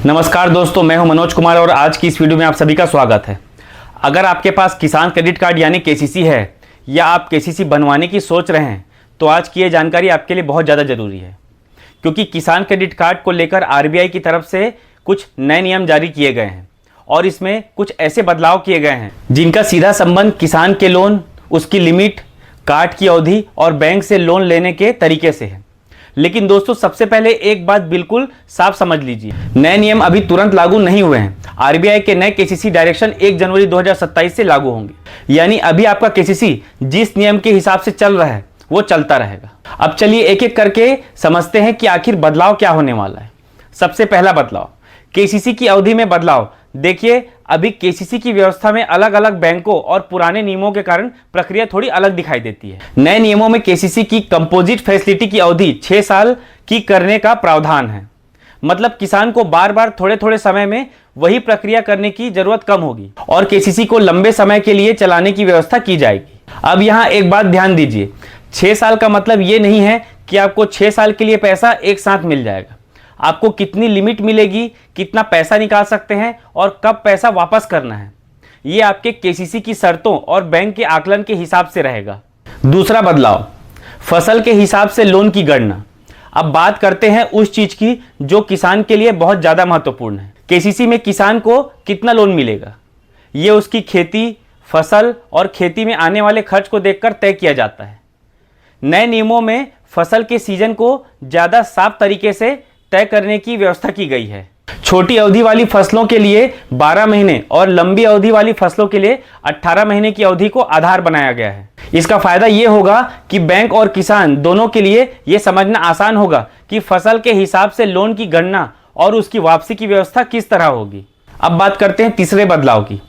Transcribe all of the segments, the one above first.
नमस्कार दोस्तों, मैं हूं मनोज कुमार और आज की इस वीडियो में आप सभी का स्वागत है। अगर आपके पास किसान क्रेडिट कार्ड यानी केसीसी है या आप केसीसी बनवाने की सोच रहे हैं तो आज की ये जानकारी आपके लिए बहुत ज़्यादा ज़रूरी है, क्योंकि किसान क्रेडिट कार्ड को लेकर आरबीआई की तरफ से कुछ नए नियम जारी किए गए हैं और इसमें कुछ ऐसे बदलाव किए गए हैं जिनका सीधा संबंध किसान के लोन, उसकी लिमिट, कार्ड की अवधि और बैंक से लोन लेने के तरीके से है। लेकिन दोस्तों, सबसे पहले एक बात बिल्कुल साफ समझ लीजिए, नए नियम अभी तुरंत लागू नहीं हुए हैं। आरबीआई के नए केसीसी डायरेक्शन 1 जनवरी 2027 से लागू होंगे, यानी अभी आपका केसीसी जिस नियम के हिसाब से चल रहा है वो चलता रहेगा। अब चलिए एक एक करके समझते हैं कि आखिर बदलाव क्या होने वाला है। सबसे पहला बदलाव, केसीसी की अवधि में बदलाव। देखिए, अभी केसीसी की व्यवस्था में अलग अलग बैंकों और पुराने नियमों के कारण प्रक्रिया थोड़ी अलग दिखाई देती है। नए नियमों में केसीसी की कंपोजिट फैसिलिटी की अवधि 6 साल की करने का प्रावधान है। मतलब किसान को बार बार थोड़े थोड़े समय में वही प्रक्रिया करने की जरूरत कम होगी और केसीसी को लंबे समय के लिए चलाने की व्यवस्था की जाएगी। अब यहाँ एक बात ध्यान दीजिए, 6 साल का मतलब ये नहीं है कि आपको 6 साल के लिए पैसा एक साथ मिल जाएगा। आपको कितनी लिमिट मिलेगी, कितना पैसा निकाल सकते हैं और कब पैसा वापस करना है, ये आपके केसीसी की शर्तों और बैंक के आकलन के हिसाब से रहेगा। दूसरा बदलाव, फसल के हिसाब से लोन की गणना। अब बात करते हैं उस चीज की जो किसान के लिए बहुत ज्यादा महत्वपूर्ण है। केसीसी में किसान को कितना लोन मिलेगा, ये उसकी खेती, फसल और खेती में आने वाले खर्च को देखकर तय किया जाता है। नए नियमों में फसल के सीजन को ज्यादा साफ तरीके से तय करने की व्यवस्था की गई है। छोटी अवधि वाली फसलों के लिए 12 महीने और लंबी अवधि वाली फसलों के लिए 18 महीने की अवधि को आधार बनाया गया है। इसका फायदा यह होगा कि बैंक और किसान दोनों के लिए यह समझना आसान होगा कि फसल के हिसाब से लोन की गणना और उसकी वापसी की व्यवस्था किस तरह होगी। अब बात करते हैं तीसरे बदलाव की,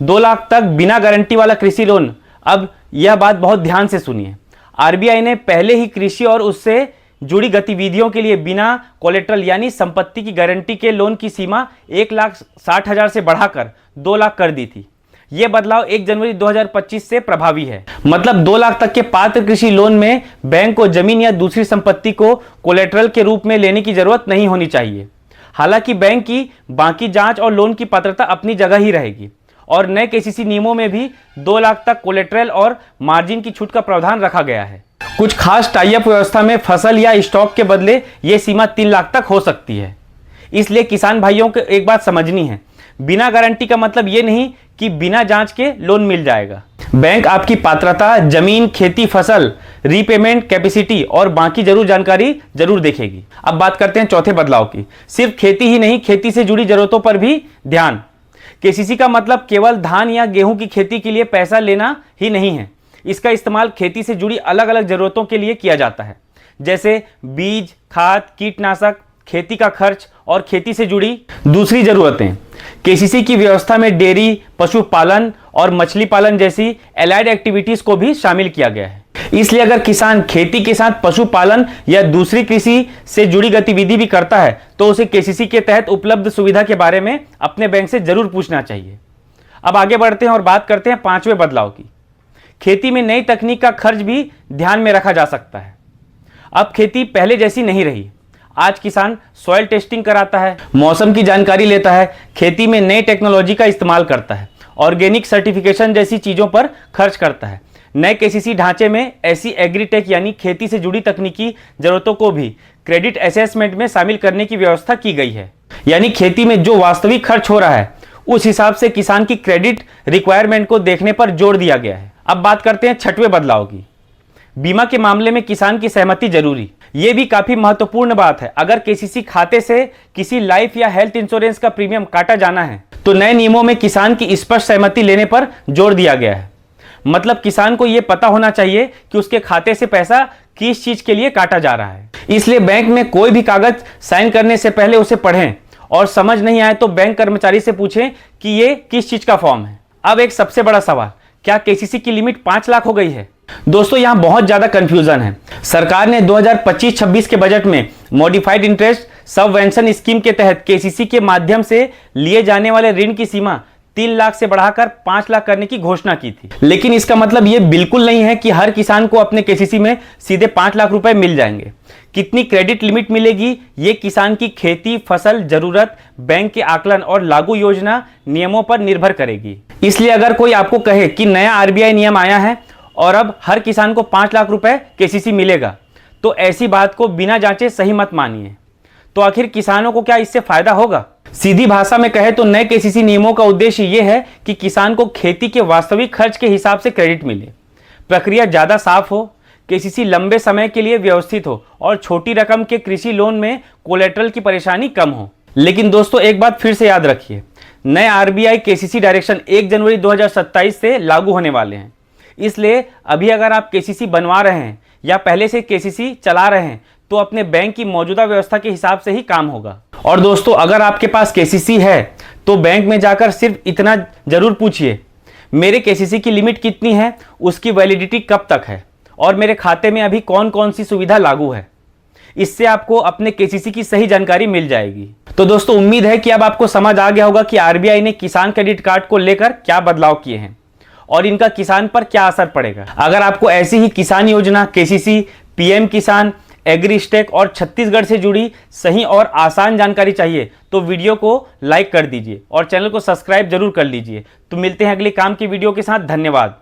2 लाख तक बिना गारंटी वाला कृषि लोन। अब यह बात बहुत ध्यान से सुनिए, आरबीआई ने पहले ही कृषि और उससे जुड़ी गतिविधियों के लिए बिना कोलेट्रल यानी संपत्ति की गारंटी के लोन की सीमा 1,60,000 से बढ़ाकर 2 लाख कर दी थी। यह बदलाव 1 जनवरी 2025 से प्रभावी है। मतलब 2 लाख तक के पात्र कृषि लोन में बैंक को जमीन या दूसरी संपत्ति को कोलेट्रल के रूप में लेने की जरूरत नहीं होनी चाहिए। हालांकि बैंक की बाकी जांच और लोन की पात्रता अपनी जगह ही रहेगी और नए केसीसी नियमों में भी 2 लाख तक कोलेट्रल और मार्जिन की छूट का प्रावधान रखा गया है। कुछ खास टाई अप व्यवस्था में फसल या स्टॉक के बदले यह सीमा 3 लाख तक हो सकती है। इसलिए किसान भाइयों को एक बात समझनी है, बिना गारंटी का मतलब यह नहीं कि बिना जांच के लोन मिल जाएगा। बैंक आपकी पात्रता, जमीन, खेती, फसल, रीपेमेंट कैपेसिटी और बाकी जरूर जानकारी जरूर देखेगी। अब बात करते हैं चौथे बदलाव की। सिर्फ खेती ही नहीं, खेती से जुड़ी जरूरतों पर भी ध्यान। केसीसी का मतलब केवल धान या गेहूं की खेती के लिए पैसा लेना ही नहीं है। इसका इस्तेमाल खेती से जुड़ी अलग अलग जरूरतों के लिए किया जाता है, जैसे बीज, खाद, कीटनाशक, खेती का खर्च और खेती से जुड़ी दूसरी जरूरतें। केसीसी की व्यवस्था में डेयरी, पशुपालन और मछली पालन जैसी एलाइड एक्टिविटीज को भी शामिल किया गया है। इसलिए अगर किसान खेती के साथ पशुपालन या दूसरी कृषि से जुड़ी गतिविधि भी करता है तो उसे केसीसी के तहत उपलब्ध सुविधा के बारे में अपने बैंक से जरूर पूछना चाहिए। अब आगे बढ़ते हैं और बात करते हैं 5वें बदलाव की। खेती में नई तकनीक का खर्च भी ध्यान में रखा जा सकता है। अब खेती पहले जैसी नहीं रही। आज किसान सॉइल टेस्टिंग कराता है, मौसम की जानकारी लेता है, खेती में नई टेक्नोलॉजी का इस्तेमाल करता है, ऑर्गेनिक सर्टिफिकेशन जैसी चीजों पर खर्च करता है। नए केसीसी ढांचे में ऐसी एग्रीटेक यानी खेती से जुड़ी तकनीकी जरूरतों को भी क्रेडिट असेसमेंट में शामिल करने की व्यवस्था की गई है। यानी खेती में जो वास्तविक खर्च हो रहा है उस हिसाब से किसान की क्रेडिट रिक्वायरमेंट को देखने पर जोर दिया गया है। अब बात करते हैं 6वें बदलाव की। बीमा के मामले में किसान की सहमति जरूरी। यह भी काफी महत्वपूर्ण बात है। अगर केसीसी खाते से किसी लाइफ या हेल्थ इंश्योरेंस का प्रीमियम काटा जाना है तो नए नियमों में किसान की स्पष्ट सहमति लेने पर जोर दिया गया है। मतलब किसान को यह पता होना चाहिए कि उसके खाते से पैसा किस चीज के लिए काटा जा रहा है। इसलिए बैंक में कोई भी कागज साइन करने से पहले उसे पढ़ें और समझ नहीं आए तो बैंक कर्मचारी से पूछें कि यह किस चीज का फॉर्म है। अब एक सबसे बड़ा सवाल, क्या केसीसी की लिमिट 5 लाख हो गई है? दोस्तों, यहां बहुत ज्यादा कंफ्यूजन है। सरकार ने 2025-26 के बजट में मॉडिफाइड इंटरेस्ट सबवेंशन स्कीम के तहत केसीसी के माध्यम से लिए जाने वाले ऋण की सीमा 3 लाख से बढ़ाकर 5 लाख करने की घोषणा की थी। लेकिन इसका मतलब यह बिल्कुल नहीं है कि हर किसान को अपने केसीसी में सीधे 5 लाख रुपए मिल जाएंगे। कितनी क्रेडिट लिमिट मिलेगी, ये किसान की खेती, फसल, जरूरत, बैंक के आकलन और लागू योजना नियमों पर निर्भर करेगी। इसलिए अगर कोई आपको कहे कि नया आरबीआई नियम आया है और अब हर किसान को 5 लाख रुपए केसीसी मिलेगा, तो ऐसी बात को बिना जांचे सही मत मानिए। तो आखिर किसानों को क्या इससे फायदा होगा? सीधी भाषा में कहे तो नए केसीसी नियमों का उद्देश्य यह है कि किसान को खेती के वास्तविक खर्च के हिसाब से क्रेडिट मिले, प्रक्रिया ज्यादा साफ हो, केसीसी लंबे समय के लिए व्यवस्थित हो और छोटी रकम के कृषि लोन में कोलेट्रल की परेशानी कम हो। लेकिन दोस्तों एक बात फिर से याद रखिए, नए आरबीआई केसीसी डायरेक्शन 1 जनवरी 2027 से लागू होने वाले हैं। इसलिए अभी अगर आप केसीसी बनवा रहे हैं या पहले से केसीसी चला रहे हैं तो अपने बैंक की मौजूदा व्यवस्था के हिसाब से ही काम होगा। और दोस्तों अगर आपके पास केसीसी है तो बैंक में जाकर सिर्फ इतना जरूर पूछिए, मेरे केसीसी की लिमिट कितनी है, उसकी वैलिडिटी कब तक है और मेरे खाते में अभी कौन कौन सी सुविधा लागू है। इससे आपको अपने केसीसी की सही जानकारी मिल जाएगी। तो दोस्तों उम्मीद है कि अब आपको समझ आ गया होगा कि आरबीआई ने किसान क्रेडिट कार्ड को लेकर क्या बदलाव किए हैं और इनका किसान पर क्या असर पड़ेगा। अगर आपको ऐसी ही किसान योजना, केसीसी, पीएम किसान, एग्रीस्टेक और छत्तीसगढ़ से जुड़ी सही और आसान जानकारी चाहिए तो वीडियो को लाइक कर दीजिए और चैनल को सब्सक्राइब जरूर कर लीजिए। तो मिलते हैं अगले काम की वीडियो के साथ। धन्यवाद।